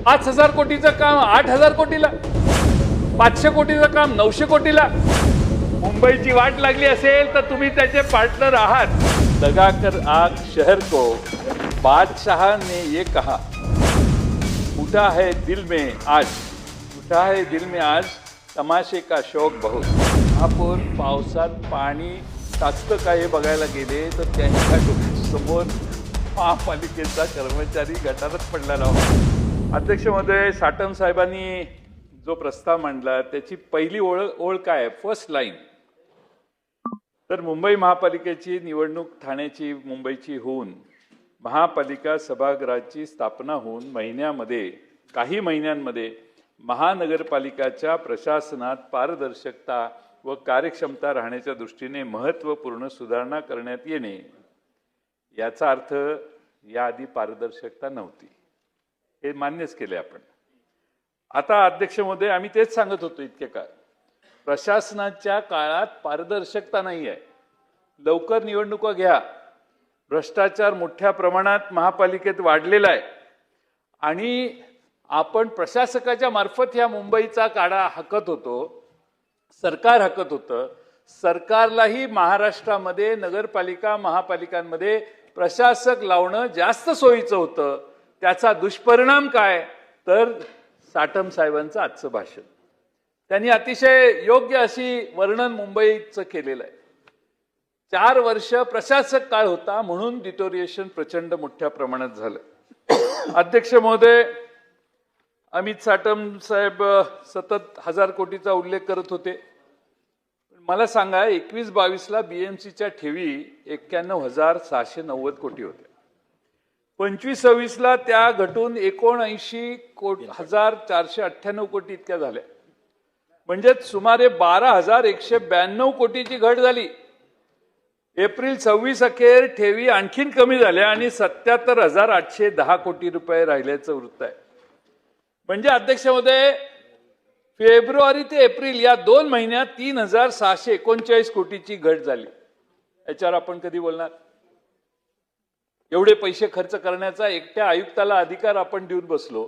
5,000 कोटीचं काम 8,000 कोटीला, 500 कोटीचं काम 900 कोटीला. मुंबईची वाट लागली असेल तर तुम्ही त्याचे पार्टनर आहात. लगाकर आग शहर को बादशाह ने ये कहा, उठा है दिल में आज, उठा है दिल में आज तमाशे का शौक बहुत. महापौर पावसात पाणी टाकतं का हे बघायला गेले तर त्यांच्या समोर महापालिकेचा कर्मचारी गटारात पडलेला होता. अध्यक्ष महोदय, साटम साहेबांनी जो प्रस्ताव मांडला त्याची पहिली ओळ काय आहे, फर्स्ट लाईन. तर मुंबई महापालिकेची निवडणूक ठाण्याची मुंबईची होऊन महापालिका सभागृहाची स्थापना होऊन काही महिन्यांमध्ये महानगरपालिकाच्या प्रशासनात पारदर्शकता व कार्यक्षमता राहण्याच्या दृष्टीने महत्त्वपूर्ण सुधारणा करण्यात येणे. याचा अर्थ याआधी पारदर्शकता नव्हती, हे मान्यच केले आपण. आता अध्यक्ष महोदय, आम्ही तेच सांगत होतो इतके काळ, प्रशासनाच्या काळात पारदर्शकता नाही आहे. लवकर निवडणुका घ्या. भ्रष्टाचार मोठ्या प्रमाणात महापालिकेत वाढलेला आहे आणि आपण प्रशासकाच्या मार्फत ह्या मुंबईचा काढा हाकत होतो, सरकार हाकत होतं. सरकारलाही महाराष्ट्रामध्ये नगरपालिका महापालिकांमध्ये प्रशासक लावणं जास्त सोयीचं होतं. त्याचा दुष्परिणाम काय, तर साटम साहेबांचं आजचं भाषण, त्यांनी अतिशय योग्य अशी वर्णन मुंबईचं केलेलं आहे. 4 वर्ष प्रशासक काळ होता म्हणून डिटोरिएशन प्रचंड मोठ्या प्रमाणात झालं. अध्यक्ष महोदय, अमित साटम साहेब सतत 1000 कोटीचा उल्लेख करत होते. मला सांगा, 21-22ला बीएमसीच्या ठेवी 91,690 कोटी होत्या. 25-26ला त्या घटून 79,498 कोटी इतक्या झाल्या. म्हणजे सुमारे 12,192 कोटीची घट झाली. एप्रिल 26 अखेर ठेवी आणखीन कमी झाल्या आणि 77,810 कोटी रुपये राहिल्याचं वृत्त आहे. म्हणजे अध्यक्ष महोदय, फेब्रुवारी ते एप्रिल या 2 महिन्यात 3,639 कोटीची घट झाली. याच्यावर आपण कधी बोलणार? एवढे पैसे खर्च करण्याचा एकट्या आयुक्ताला अधिकार आपण देऊन बसलो.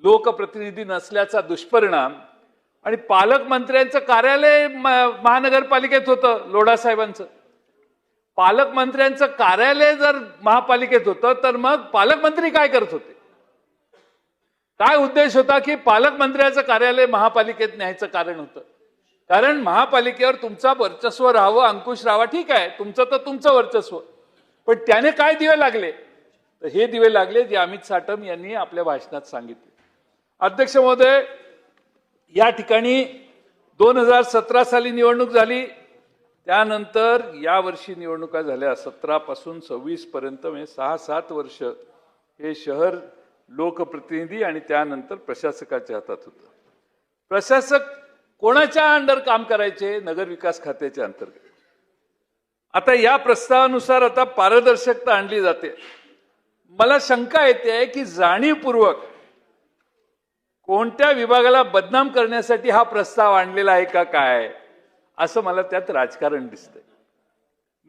लोकप्रतिनिधी नसल्याचा दुष्परिणाम. आणि पालकमंत्र्यांचं कार्यालय महानगरपालिकेत होतं, लोढा साहेबांचं. पालकमंत्र्यांचं कार्यालय जर महापालिकेत होतं तर मग पालकमंत्री काय करत होते? काय उद्देश होता की पालकमंत्र्याचं कार्यालय महापालिकेत न्यायचं कारण होतं? कारण महापालिकेवर तुमचा वर्चस्व राहावं, अंकुश राहावा, ठीक आहे, तुमचं तर तुमचं वर्चस्व. पण त्याने काय दिवे लागले? तर हे दिवे लागले जे अमित साटम यांनी आपल्या भाषणात सांगितले. अध्यक्ष महोदय, या ठिकाणी 2017 साली निवडणूक झाली. त्यानंतर यावर्षी निवडणुका झाल्या. 17 पासून 26 पर्यंत म्हणजे 6-7 वर्ष हे शहर लोकप्रतिनिधी आणि त्यानंतर प्रशासकाच्या हातात होतं. प्रशासक कोणाच्या अंडर काम करायचे? नगर विकास खात्याच्या अंतर्गत. आता या प्रस्तावानुसार आता पारदर्शकता आणली जाते. मला शंका येते की जाणीवपूर्वक कोणत्या विभागाला बदनाम करण्यासाठी हा प्रस्ताव आणलेला आहे का काय, असं मला त्यात राजकारण दिसतंय.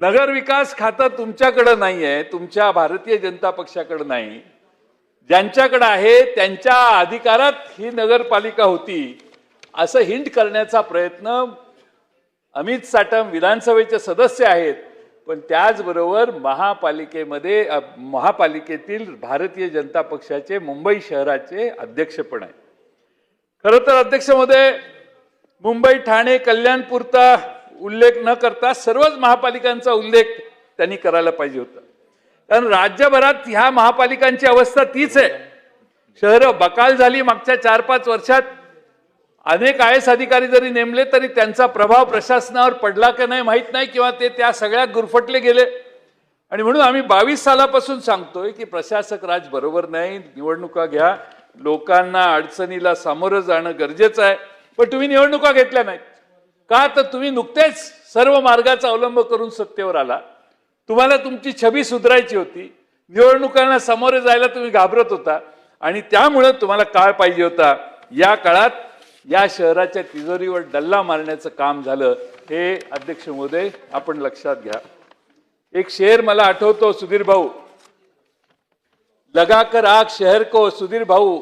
नगर विकास खातं तुमच्याकडे नाही आहे, तुमच्या भारतीय जनता पक्षाकडे नाही. ज्यांच्याकडे आहे त्यांच्या अधिकारात ही नगरपालिका होती असं हिंट करण्याचा प्रयत्न अमित साटम विधानसभेचे सदस्य आहेत, पण त्याचबरोबर महापालिकेतील भारतीय जनता पक्षाचे मुंबई शहराचे अध्यक्ष पण आहेत. खरं तर अध्यक्ष महोदय, मुंबई ठाणे कल्याणपूरचा उल्लेख न करता सर्वच महापालिकांचा उल्लेख त्यांनी करायला पाहिजे होता. कारण राज्यभरात ह्या महापालिकांची अवस्था तीच आहे. शहरं बकाल झाली. मागच्या 4-5 वर्षात अनेक IAS अधिकारी जरी नेमले तरी त्यांचा प्रभाव प्रशासनावर पडला का नाही माहीत नाही, किंवा ते त्या सगळ्यात गुरफटले गेले. आणि म्हणून आम्ही 22 सालापासून सांगतोय की प्रशासक राज बरोबर नाही. निवडणुका घ्या. लोकांना अडचणीला सामोरं जाणं गरजेचं आहे. पण तुम्ही निवडणुका घेतल्या नाहीत का? तर तुम्ही नुकतेच सर्व मार्गाचा अवलंब करून सत्तेवर आला. तुम्हाला तुमची छबी सुधारायची होती. निवडणुकांना सामोरे जायला तुम्ही घाबरत होता आणि त्यामुळे तुम्हाला काळ पाहिजे होता. या काळात या शहराच्या तिजोरीवर डल्ला मारण्याचं काम झालं. हे अध्यक्ष महोदय आपण लक्षात घ्या. एक शेर मला आठवतो, सुधीर भाऊ, लगाकर आग शहर को, सुधीर भाऊ,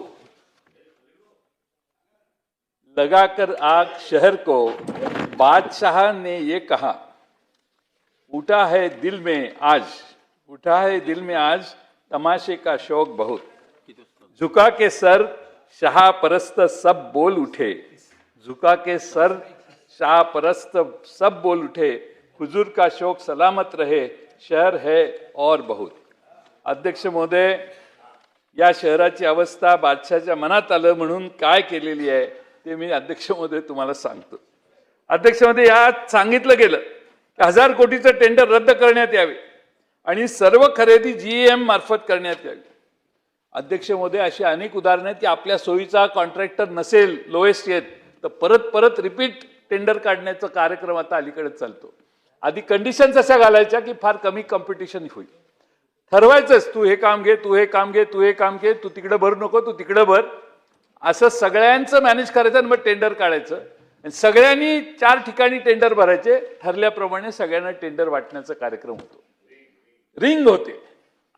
लगाकर आग शहर को, बादशाह ने ये कहा, उठा है दिल में आज, उठा है दिल में आज तमाशे का शौक बहुत, झुका के सर शाह परस्त सब बोल उठे, झुका के सर शाह परस्त सब बोल उठे, हुजूर का शौक सलामत रहे, शहर है और बहुत. अध्यक्ष महोदय, या शहराची अवस्था बादशाहच्या मनात आलं म्हणून काय केलेली आहे ते मी अध्यक्ष महोदय तुम्हाला सांगतो. अध्यक्ष महोदय, यात सांगितलं गेलं की 1000 कोटीचं टेंडर रद्द करण्यात यावे आणि सर्व खरेदी GEM मार्फत करण्यात यावी. अध्यक्ष महोदय, अशी अनेक उदाहरणं आहेत की आपल्या सोयीचा कॉन्ट्रॅक्टर नसेल, लोएस्ट येत, तर परत परत रिपीट टेंडर काढण्याचा कार्यक्रम आता अलीकडे चालतो. आधी कंडिशन्स अशा घालायच्या की फार कमी कॉम्पिटिशन होईल. ठरवायचंच, तू हे काम घे, तू हे काम घे, तू हे काम घे, तू तिकडे भर नको, तू तिकडे भर, असं सगळ्यांचं मॅनेज करायचं आणि मग टेंडर काढायचं. आणि सगळ्यांनी 4 ठिकाणी टेंडर भरायचे, ठरल्याप्रमाणे सगळ्यांना टेंडर वाटण्याचा कार्यक्रम होतो. रिंग होते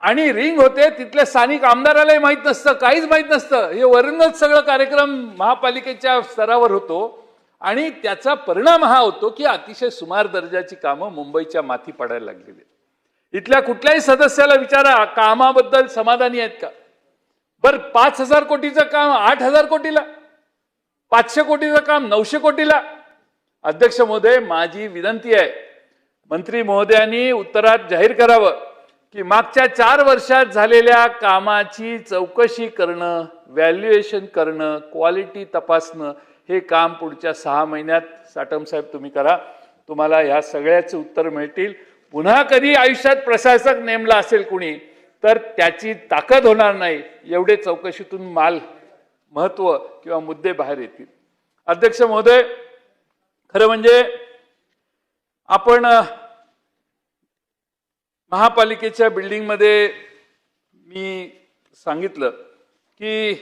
आणि रिंग होते, तिथल्या स्थानिक आमदारालाही माहीत नसतं, काहीच माहीत नसतं. हे वरूनच सगळं कार्यक्रम महापालिकेच्या स्तरावर होतो आणि त्याचा परिणाम हा होतो की अतिशय सुमार दर्जाची कामं मुंबईच्या माथी पडायला लागलेली. इथल्या कुठल्याही सदस्याला विचारा, कामाबद्दल समाधानी आहेत का? बर, 5000 कोटीचं काम 8000 कोटीला, 500 कोटीचं काम 900 कोटीला. अध्यक्ष महोदय, माझी विनंती आहे, मंत्री महोदयांनी उत्तरात जाहीर करावं की मागच्या 4 वर्षात झालेल्या कामाची चौकशी करणं, व्हॅल्युएशन करणं, क्वालिटी तपासणं, हे काम पुढच्या 6 महिन्यात साटम साहेब तुम्ही करा. तुम्हाला ह्या सगळ्याचे उत्तर मिळतील. पुन्हा कधी आयुष्यात प्रशासक नेमला असेल कुणी तर त्याची ताकद होणार नाही, एवढे चौकशीतून महत्व किंवा मुद्दे बाहेर येतील. अध्यक्ष महोदय, खरं म्हणजे आपण महापालिकेच्या बिल्डिंगमध्ये मी सांगितलं की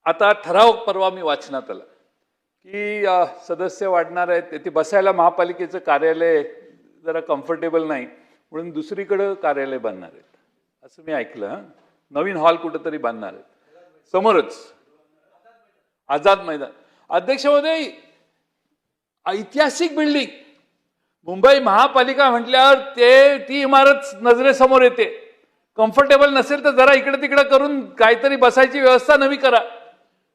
आता ठराव परवा मी वाचनात आला की सदस्य वाढणार आहेत, ते बसायला महापालिकेचं कार्यालय जरा कम्फर्टेबल नाही म्हणून दुसरीकडे कार्यालय बांधणार आहेत, असं मी ऐकलं. नवीन हॉल कुठेतरी बांधणार आहेत समोरच, आझाद मैदान. अध्यक्ष महोदय, ऐतिहासिक बिल्डिंग, मुंबई महापालिका म्हटल्यावर ती इमारत नजरेसमोर येते. कम्फर्टेबल नसेल तर जरा इकडे तिकडे करून काहीतरी बसायची व्यवस्था नवी करा,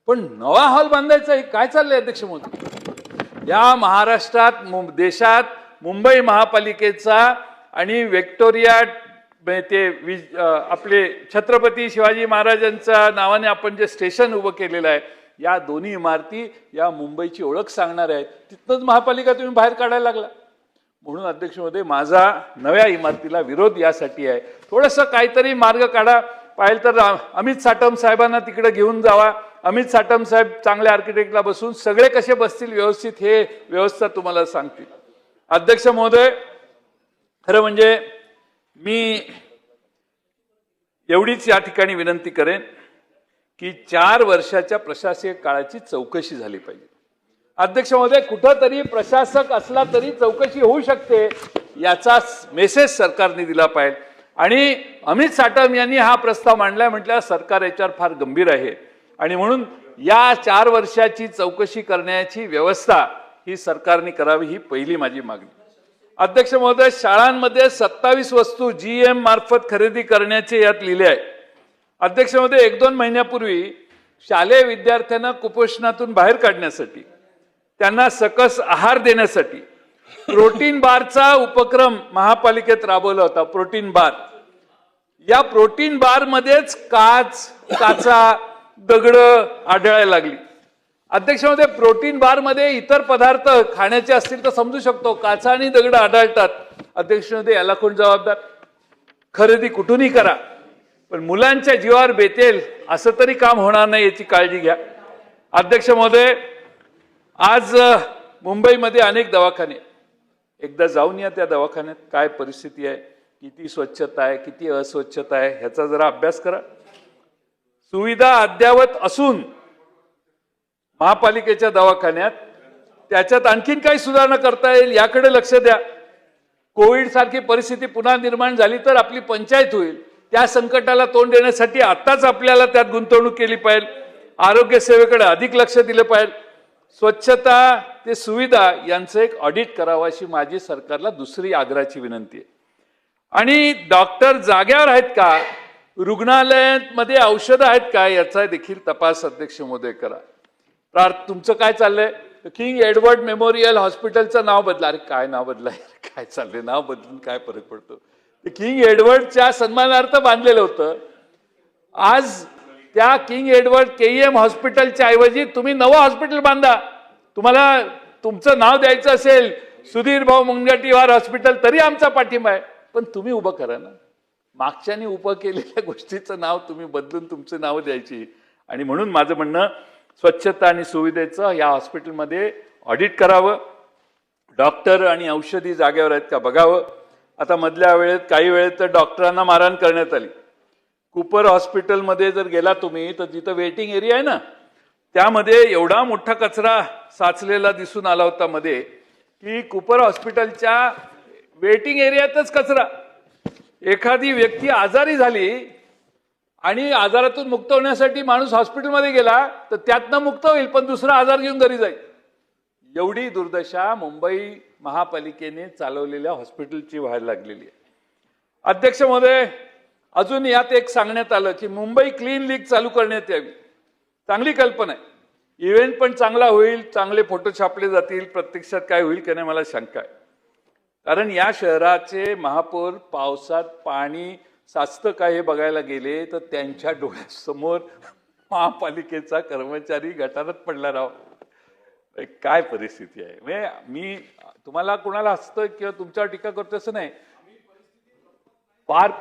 पण नवा हॉल बांधायचा, हे काय चाललंय अध्यक्ष महोदय? या महाराष्ट्रात, देशात मुंबई महापालिकेचा आणि व्हिक्टोरिया ते आपले छत्रपती शिवाजी महाराजांच्या नावाने आपण जे स्टेशन उभं केलेलं आहे, या दोन्ही इमारती या मुंबईची ओळख सांगणाऱ्या आहेत. तिथनंच महापालिका तुम्ही बाहेर काढायला लागला. म्हणून अध्यक्ष महोदय, माझा नव्या इमारतीला विरोध यासाठी आहे. थोडंसं काहीतरी मार्ग काढा. पाहिलं तर अमित साटम साहेबांना तिकडे घेऊन जावा. अमित साटम साहेब चांगल्या आर्किटेक्टला बसून सगळे कसे बसतील व्यवस्थित, हे व्यवस्था तुम्हाला सांगतील. अध्यक्ष महोदय, खरं म्हणजे मी एवढीच या ठिकाणी विनंती करेन की 4 वर्षाच्या प्रशासकीय काळाची चौकशी झाली पाहिजे. अध्यक्ष महोदय, कुठंतरी प्रशासक असला तरी चौकशी होऊ शकते, याचा मेसेज सरकारने दिला पाहिजे. आणि अमित साटम यांनी हा प्रस्ताव मांडलाय म्हटल्यावर सरकार याच्यावर फार गंभीर आहे आणि म्हणून या 4 वर्षाची चौकशी करण्याची व्यवस्था ही सरकारने करावी, ही पहिली माझी मागणी. अध्यक्ष महोदय, शाळांमध्ये 27 वस्तू GEM मार्फत खरेदी करण्याचे यात लिहिले आहे. अध्यक्ष महोदय, 1-2 महिन्यापूर्वी शालेय विद्यार्थ्यांना कुपोषणातून बाहेर काढण्यासाठी, त्यांना सकस आहार देण्यासाठी प्रोटीन बारचा उपक्रम महापालिकेत राबवला होता. प्रोटीन बार, या प्रोटीन बार मध्येच काचा, दगड आढळायला लागली. अध्यक्ष महोदय, प्रोटीन बार मध्ये इतर पदार्थ खाण्याचे असतील तर समजू शकतो, काचा आणि दगड आढळतात. अध्यक्ष महोदय, याला कोण जबाबदार? खरेदी कुठूनही करा, पण मुलांच्या जीवावर बेतेल असं तरी काम होणार नाही, याची काळजी घ्या. अध्यक्ष महोदय, आज मुंबईमध्ये अनेक दवाखाने, एकदा जाऊन या त्या दवाखान्यात, काय परिस्थिती आहे, किती स्वच्छता आहे, किती अस्वच्छता आहे, ह्याचा जरा अभ्यास करा. सुविधा अद्ययावत असून महापालिकेच्या दवाखान्यात त्याच्यात आणखीन काही सुधारणा करता येईल याकडे लक्ष द्या. कोविड सारखी परिस्थिती पुन्हा निर्माण झाली तर आपली पंचायत होईल, त्या संकटाला तोंड देण्यासाठी आताच आपल्याला त्यात गुंतवणूक केली पाहिजे. आरोग्य सेवेकडे अधिक लक्ष दिलं पाहिजे. स्वच्छता ते सुविधा यांचं एक ऑडिट करावं अशी माझी सरकारला दुसरी आग्रहाची विनंती आहे. आणि डॉक्टर जाग्यावर आहेत का, रुग्णालयामध्ये औषधं आहेत का, याचा देखील तपास अध्यक्ष महोदय करा. तुमचं काय चाललंय, किंग एडवर्ड मेमोरियल हॉस्पिटलचं नाव बदला. अरे काय नाव बदलाय, काय चाललंय, नाव बदलून काय फरक पडतो. ते किंग एडवर्डच्या सन्मानार्थ बांधलेलं होतं. आज त्या किंग एडवर्ड केईएम हॉस्पिटलच्या ऐवजी तुम्ही नवं हॉस्पिटल बांधा. तुम्हाला तुमचं नाव द्यायचं असेल सुधीर भाऊ मुनगंटीवार हॉस्पिटल, तरी आमचा पाठिंबा आहे. पण तुम्ही उभं करा ना. मागच्यानी उभं केलेल्या गोष्टीचं नाव तुम्ही बदलून तुमचं नाव द्यायची. आणि म्हणून माझं म्हणणं, स्वच्छता आणि सुविधेचं या हॉस्पिटलमध्ये ऑडिट करावं. डॉक्टर आणि औषधी जागेवर आहेत का बघावं. आता मधल्या वेळेत काही वेळेत तर डॉक्टरांना मारहाण करण्यात आली. कूपर हॉस्पिटलमध्ये जर गेला तुम्ही तर तिथं वेटिंग एरिया आहे ना, त्यामध्ये एवढा मोठा कचरा साचलेला दिसून आला होता मध्ये, की कूपर हॉस्पिटलच्या वेटिंग एरियातच कचरा. एखादी व्यक्ती आजारी झाली आणि आजारातून मुक्त होण्यासाठी माणूस हॉस्पिटलमध्ये गेला तर त्यातनं मुक्त होईल, पण दुसरा आजार घेऊन घरी जाईल. एवढी दुर्दशा मुंबई महापालिकेने चालवलेल्या हॉस्पिटलची व्हायला लागलेली आहे. अध्यक्ष महोदय, अजून यात एक सांगण्यात आलं की मुंबई क्लीन लीग चालू करण्यात यावी. चांगली कल्पना आहे. इव्हेंट पण चांगला होईल, चांगले फोटो छापले जातील. प्रत्यक्षात काय होईल की नाही मला शंका आहे. कारण या शहराचे महापौर पावसात पाणी साचतं का हे बघायला गेले तर त्यांच्या डोळ्यासमोर महापालिकेचा कर्मचारी गटारात पडला राव. काय परिस्थिती आहे. म्हणजे मी तुम्हाला कोणाला हसतोय किंवा तुमच्यावर टीका करतोय असं नाही, फार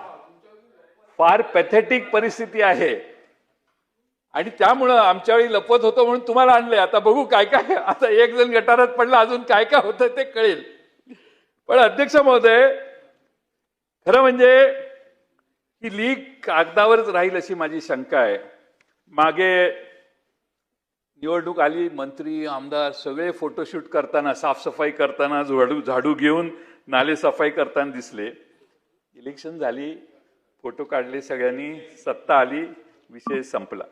फार पॅथेटिक परिस्थिती आहे. आणि त्यामुळं आमच्या वेळी लपत होतं म्हणून तुम्हाला आणलंय. आता बघू काय काय, आता एक जण गटारात पडला, अजून काय काय होतं ते कळेल. पण अध्यक्ष महोदय, खरं म्हणजे ही लीग कागदावरच राहील अशी माझी शंका आहे. मागे निवडणूक आली, मंत्री आमदार सगळे फोटोशूट करताना, साफसफाई करताना, झाडू घेऊन नाले सफाई करताना दिसले. इलेक्शन झाली, फोटो काढले सगळ्यांनी, सत्ता आली, विषय संपला.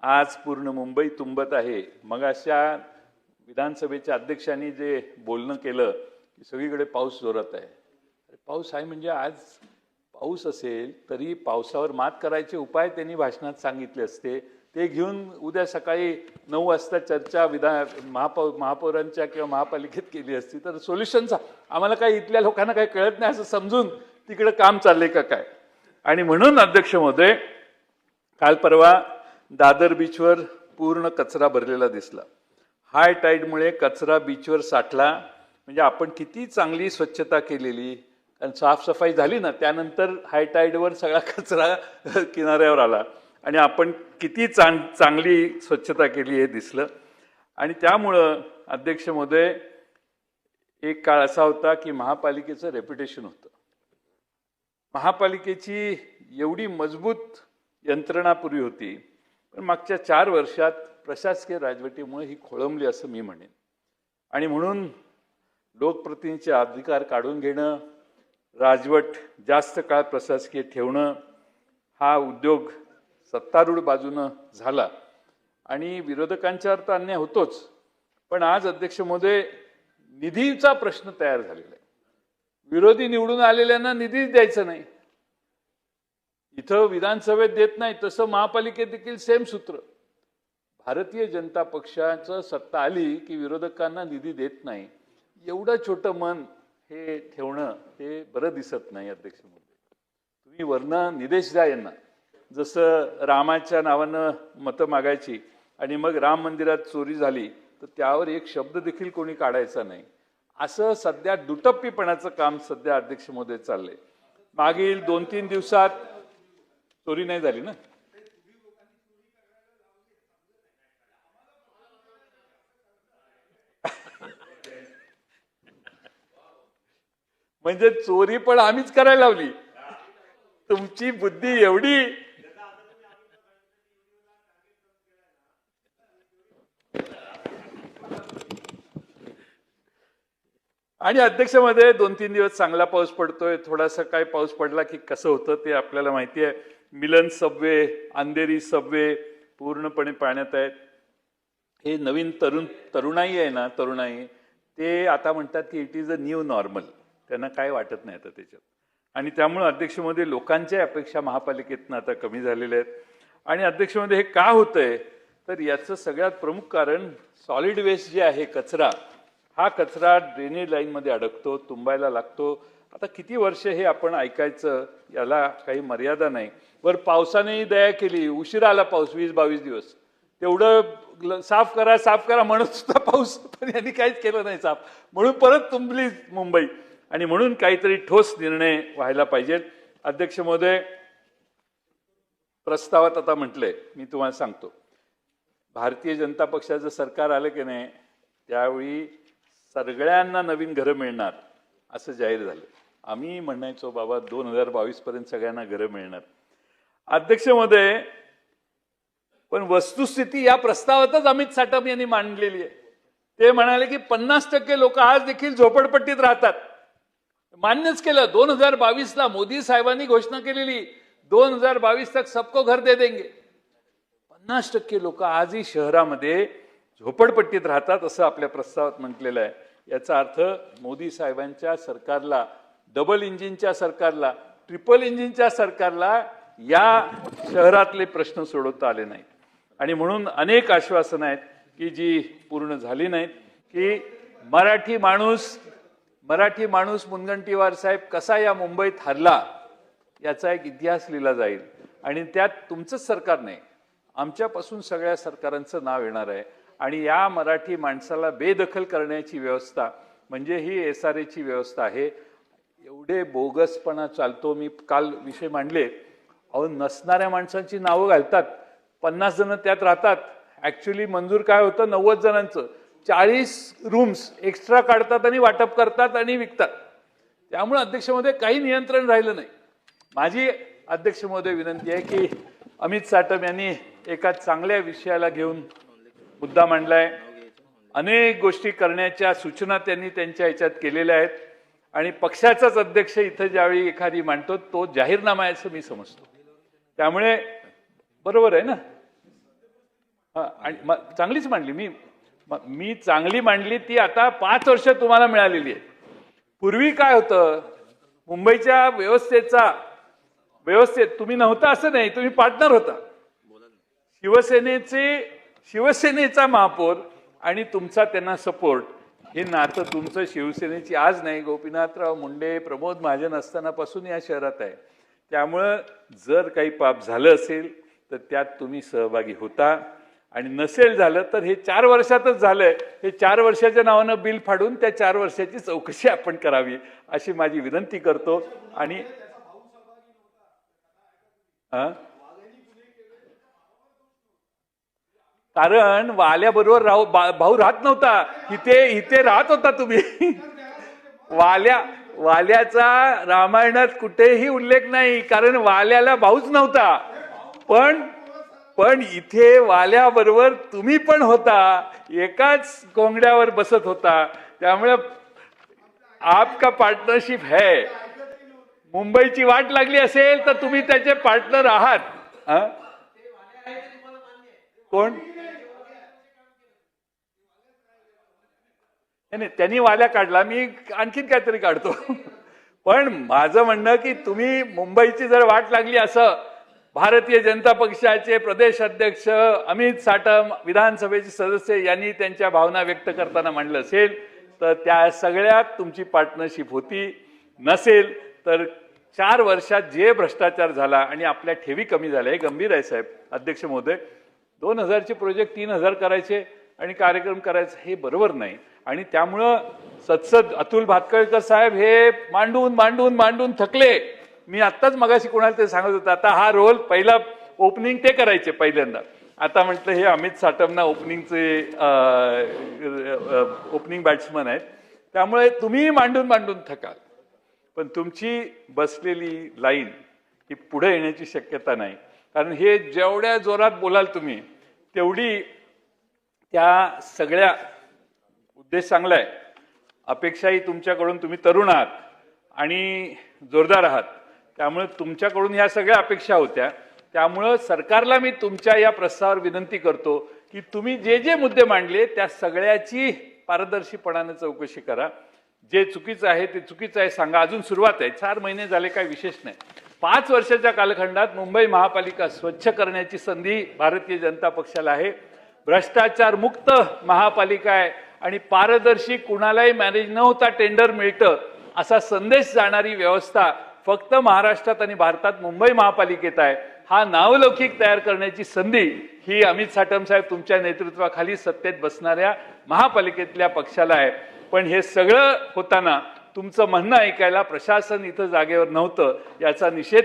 आज पूर्ण मुंबई तुंबत आहे. मग अशा विधानसभेच्या अध्यक्षांनी जे बोलणं केलं की सगळीकडे पाऊस जोरात आहे. पाऊस आहे म्हणजे आज पाऊस असेल तरी पावसावर मात करायचे उपाय त्यांनी भाषणात सांगितले असते. ते घेऊन उद्या सकाळी 9 वाजता चर्चा महापौरांच्या किंवा महापालिकेत केली असती तर सोल्युशनचा आम्हाला काही इथल्या लोकांना काही कळत नाही असं समजून तिकडे काम चाललंय का काय. आणि म्हणून अध्यक्ष महोदय, काल परवा दादर बीचवर पूर्ण कचरा भरलेला दिसला. हाय टाईडमुळे कचरा बीचवर साठला. म्हणजे आपण किती चांगली स्वच्छता केलेली, कारण साफसफाई झाली ना, त्यानंतर हाय टाईडवर सगळा कचरा किनाऱ्यावर आला आणि आपण किती चांगली स्वच्छता केली हे दिसलं. आणि त्यामुळं अध्यक्ष महोदय, एक काळ असा होता की महापालिकेचं रेप्युटेशन होतं. महापालिकेची एवढी मजबूत यंत्रणा पूर्वी होती, पण मागच्या 4 वर्षात प्रशासकीय राजवटीमुळे ही खोळंबली असं मी म्हणेन. आणि म्हणून लोकप्रतिनिधीचे अधिकार काढून घेणं, राजवट जास्त काळ प्रशासकीय ठेवणं, हा उद्योग सत्तारूढ बाजूनं झाला. आणि विरोधकांच्यावर तर अन्याय होतोच, पण आज अध्यक्ष महोदय निधीचा प्रश्न तयार झालेला आहे. विरोधी निवडून आलेल्यांना निधीच द्यायचा नाही. इथं विधानसभेत देत नाही, तसं महापालिकेत देखील सेम सूत्र. भारतीय जनता पक्षाचं सत्ता आली की विरोधकांना निधी देत नाही. एवढं छोटं मन हे ठेवणं हे बरं दिसत नाही अध्यक्ष महोदय. तुम्ही वरनं निदेश द्या यांना. जसं रामाच्या नावानं मतं मागायची आणि मग राम मंदिरात चोरी झाली तर त्यावर एक शब्द देखील कोणी काढायचा नाही, असं सध्या दुटप्पीपणाचं काम सध्या अध्यक्ष महोदय चाललंय. मागील 2-3 दिवसात चोरी नाही झाली ना, म्हणजे चोरी पण आम्हीच करायला लावली. तुमची बुद्धी एवढी. आणि अध्यक्षमध्ये 2-3 दिवस चांगला पाऊस पडतोय, थोडासा काय पाऊस पडला की कसं होतं ते आपल्याला माहिती आहे. मिलन सबवे, अंधेरी सबवे पूर्णपणे पाण्यात आहेत. हे नवीन तरुणाई आहे ना, तरुणाई ते आता म्हणतात की it is a new normal. त्यांना काय वाटत नाही आता त्याच्यात. आणि त्यामुळे अध्यक्षमध्ये लोकांच्या अपेक्षा महापालिकेतनं आता कमी झालेल्या आहेत. आणि अध्यक्षमध्ये हे का होतंय तर याचं सगळ्यात प्रमुख कारण सॉलिड वेस्ट जे आहे, कचरा, हा कचरा ड्रेनेज लाईनमध्ये अडकतो, तुंबायला लागतो. आता किती वर्ष हे आपण ऐकायचं, याला काही मर्यादा नाही. वर पावसानेही दया केली, उशिरा आला पाऊस, 20-22 दिवस. तेवढं साफ करा म्हणत सुद्धा पाऊस, पण यांनी काहीच केलं नाही साफ, म्हणून परत तुंबली मुंबई. आणि म्हणून काहीतरी ठोस निर्णय व्हायला पाहिजे. अध्यक्ष महोदय, प्रस्तावात आता म्हटलंय, मी तुम्हाला सांगतो, भारतीय जनता पक्षाचं सरकार आलं की नाही त्यावेळी सगळ्यांना नवीन घरं मिळणार असं जाहीर झालं. आम्ही म्हणायचो बाबा 2022 पर्यंत सगळ्यांना घरं मिळणार. अध्यक्ष महोदय, पण वस्तुस्थिती या प्रस्तावातच अमित साटम यांनी मांडलेली आहे. ते म्हणाले की 50% लोक आज देखील झोपडपट्टीत राहतात. मान्यच केलं. 2022ला मोदी साहेबांनी घोषणा केलेली 2022 तक सबको घर दे देंगे. 50% लोक आजही शहरामध्ये झोपडपट्टीत राहतात असं आपल्या प्रस्तावात म्हटलेलं आहे. याचा अर्थ मोदी साहेबांच्या सरकारला, डबल इंजिनच्या सरकारला, ट्रिपल इंजिनच्या सरकारला या शहरातले प्रश्न सोडवता आले नाहीत. आणि म्हणून अनेक आश्वासनं आहेत की जी पूर्ण झाली नाहीत. की मराठी माणूस मुनगंटीवार साहेब कसा या मुंबईत हरला याचा एक इतिहास लिहिला जाईल. आणि त्यात तुमचंच सरकार नाही, आमच्यापासून सगळ्या सरकारांचं नाव येणार आहे. आणि या मराठी माणसाला बेदखल करण्याची व्यवस्था म्हणजे ही SRAची व्यवस्था आहे. एवढे बोगसपणा चालतो. मी काल विषय मांडले. अहो, नसणाऱ्या माणसांची नावं घालतात, 50 जण त्यात राहतात. ॲक्च्युली मंजूर काय होतं 90 जणांचं. 40 रूम्स एक्स्ट्रा काढतात आणि वाटप करतात आणि विकतात. त्यामुळे अध्यक्ष महोदय काही नियंत्रण राहिलं नाही. माझी अध्यक्ष महोदय विनंती आहे की अमित साटम यांनी एका चांगल्या विषयाला घेऊन मुद्दा मांडलाय. अनेक गोष्टी करण्याच्या सूचना त्यांनी त्यांच्या ह्याच्यात केलेल्या आहेत. आणि पक्षाचाच अध्यक्ष इथं ज्यावेळी एखादी मांडतो तो जाहीरनामा आहे असं मी समजतो. त्यामुळे बरोबर आहे ना. आणि चांगलीच मांडली मी चांगली मांडली. ती आता 5 वर्ष तुम्हाला मिळालेली आहे. पूर्वी काय होतं, मुंबईच्या व्यवस्थेत तुम्ही नव्हता असं नाही, तुम्ही पार्टनर होता. शिवसेनेचा महापौर आणि तुमचा त्यांना सपोर्ट, हे नातं तुमचं शिवसेनेची आज नाही, गोपीनाथराव मुंडे, प्रमोद महाजन असतानापासून या शहरात आहे. त्यामुळं जर काही पाप झालं असेल तर त्यात तुम्ही सहभागी होता. आणि नसेल झालं तर हे 4 वर्षातच झालंय. हे 4 वर्षाच्या नावानं बिल फाडून त्या 4 वर्षाची चौकशी आपण करावी अशी माझी विनंती करतो. आणि कारण वाल्याबरोबर भाऊ राहत नव्हता. इथे राहत होता तुम्ही. वाल्याचा रामायणात कुठेही उल्लेख नाही, कारण वाल्याला भाऊच नव्हता. पण इथे वाल्याबरोबर तुम्ही पण होता, एकाच घोंगड्यावर बसत होता. त्यामुळे आपका पार्टनरशिप है. मुंबईची वाट लागली असेल तर तुम्ही त्याचे पार्टनर आहात. कोण? नाही, त्यांनी वाल्या काढला, मी आणखीन काहीतरी काढतो. पण माझं म्हणणं की तुम्ही मुंबईची जर वाट लागली असं भारतीय जनता पक्षाचे प्रदेश अध्यक्ष अमित साटम, विधानसभेचे सदस्य यांनी त्यांच्या भावना व्यक्त करताना मांडलं असेल तर त्या सगळ्यात तुमची पार्टनरशिप होती. नसेल तर 4 वर्षात जे भ्रष्टाचार झाला आणि आपल्या ठेवी कमी झाल्या, हे गंभीर आहे साहेब. अध्यक्ष महोदय, 2000चे प्रोजेक्ट 3000 करायचे आणि कार्यक्रम करायचे, हे बरोबर नाही. आणि त्यामुळं सत्सद अतुल भातखळकर साहेब हे मांडून थकले. मी आत्ताच मगाशी कोणाला ते सांगत होता, आता हा रोल पहिला ओपनिंग ते करायचे पहिल्यांदा. आता म्हटलं हे अमित साटमना ओपनिंग बॅट्समन आहेत. त्यामुळे तुम्ही मांडून थकाल. पण तुमची बसलेली लाईन ही पुढे येण्याची शक्यता नाही. कारण हे जेवढ्या जोरात बोलाल तुम्ही तेवढी त्या सगळ्या उद्देश चांगला आहे. अपेक्षाही तुमच्याकडून, तुम्ही तरुण आहात आणि जोरदार आहात, त्यामुळे तुमच्याकडून ह्या सगळ्या अपेक्षा होत्या. त्यामुळं सरकारला मी तुमच्या या प्रस्तावावर विनंती करतो की तुम्ही जे जे मुद्दे मांडले त्या सगळ्याची पारदर्शीपणाने चौकशी करा. जे चुकीचं आहे ते चुकीचं आहे सांगा. अजून सुरुवात आहे, 4 महिने झाले, काही विशेष नाही. 5 वर्षाच्या कालखंडात मुंबई महापालिका स्वच्छ करण्याची संधी भारतीय जनता पक्षाला आहे. भ्रष्टाचार मुक्त महापालिका आहे आणि पारदर्शी, कुणालाही मॅनेज न होता टेंडर मिळतं असा संदेश जाणारी व्यवस्था फक्त महाराष्ट्रात आणि भारतात मुंबई महापालिकेत आहे. हा नावलौकिक तयार करण्याची संधी ही अमित साटम साहेब तुमच्या नेतृत्वाखाली सत्तेत बसणाऱ्या महापालिकेतल्या पक्षाला आहे. पण हे सगळं होताना तुमचं म्हणणं ऐकायला प्रशासन इथं जागेवर नव्हतं, याचा निषेध